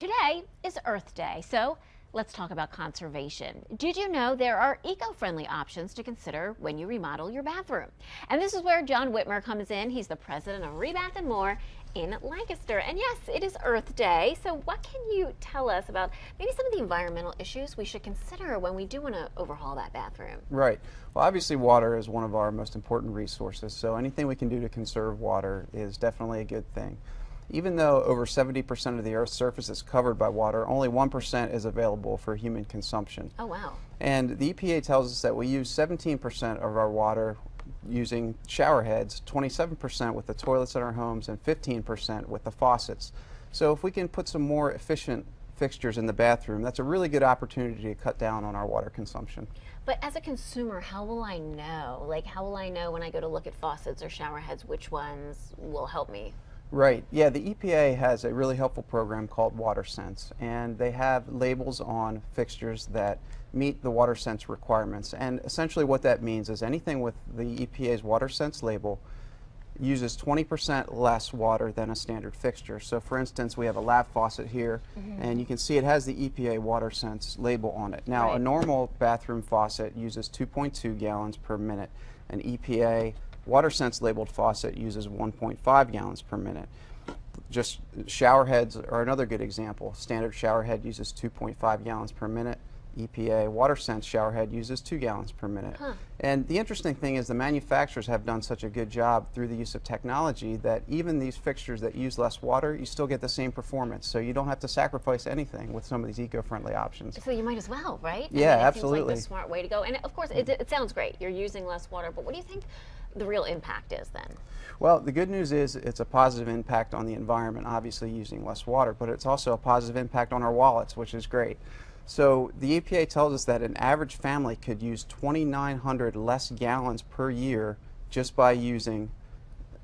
Today is Earth Day, so let's talk about conservation. Did you know there are eco-friendly options to consider when you remodel your bathroom? And this is where Jon Witmer comes in. He's the president of Rebath and More in Lancaster. And yes, it is Earth Day, so what can you tell us about maybe some of the environmental issues we should consider when we do want to overhaul that bathroom? Right. Well, obviously water is one of our most important resources, so anything we can do to conserve water is definitely a good thing. Even though over 70% of the Earth's surface is covered by water, only 1% is available for human consumption. Oh, wow. And the EPA tells us that we use 17% of our water using shower heads, 27% with the toilets in our homes, and 15% with the faucets. So if we can put some more efficient fixtures in the bathroom, that's a really good opportunity to cut down on our water consumption. But as a consumer, how will I know? Like, how will I know when I go to look at faucets or shower heads which ones will help me? Right. Yeah, the EPA has a really helpful program called WaterSense, and they have labels on fixtures that meet the WaterSense requirements. And essentially what that means is anything with the EPA's WaterSense label uses 20% less water than a standard fixture. So for instance, we have a lap faucet here, and you can see it has the EPA WaterSense label on it. Now, a normal bathroom faucet uses 2.2 gallons per minute. An EPA WaterSense labeled faucet uses 1.5 gallons per minute. Just shower heads are another good example. Standard shower head uses 2.5 gallons per minute. EPA WaterSense shower head uses 2 gallons per minute. And the interesting thing is the manufacturers have done such a good job through the use of technology that even these fixtures that use less water, you still get the same performance. So you don't have to sacrifice anything with some of these eco-friendly options. So you might as well, right? Yeah, I mean, it absolutely. seems like the smart way to go. And of course, it sounds great. You're using less water, but what do you think the real impact is then? Well, the good news is it's a positive impact on the environment, obviously using less water, but it's also a positive impact on our wallets, which is great. So the EPA tells us that an average family could use 2,900 less gallons per year just by using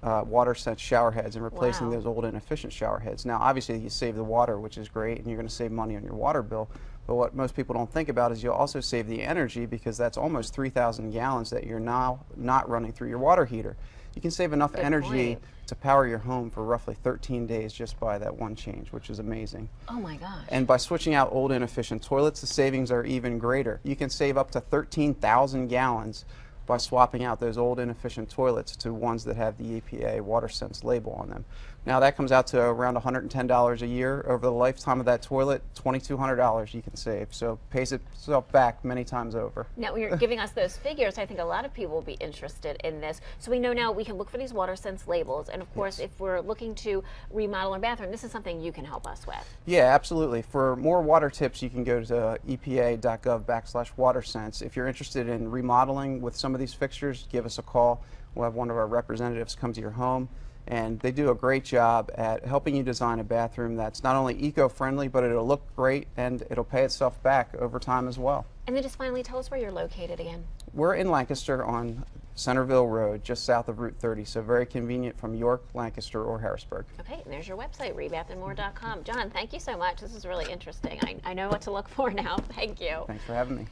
WaterSense shower heads and replacing those old inefficient shower heads. Now, obviously, you save the water, which is great, and you're going to save money on your water bill. But what most people don't think about is you'll also save the energy, because that's almost 3,000 gallons that you're now not running through your water heater. You can save enough energy to power your home for roughly 13 days just by that one change, which is amazing. Oh my gosh. And by switching out old inefficient toilets, the savings are even greater. You can save up to 13,000 gallons by swapping out those old inefficient toilets to ones that have the EPA WaterSense label on them. Now that comes out to around $110 a year. Over the lifetime of that toilet, $2,200 you can save. So it pays itself back many times over. Now when you're giving us those figures, I think a lot of people will be interested in this. So we know now we can look for these WaterSense labels, and of course if we're looking to remodel our bathroom, this is something you can help us with. Yeah, absolutely. For more water tips, you can go to epa.gov/WaterSense. If you're interested in remodeling with some of these fixtures, give us a call. We'll have one of our representatives come to your home, and they do a great job at helping you design a bathroom that's not only eco-friendly, but it'll look great and it'll pay itself back over time as well. And then just finally tell us where you're located again. We're in Lancaster on Centerville Road, just south of Route 30, so very convenient from York, Lancaster, or Harrisburg. Okay, and there's your website, rebathandmore.com. Jon, thank you so much. This is really interesting. I know what to look for now. Thank you. Thanks for having me.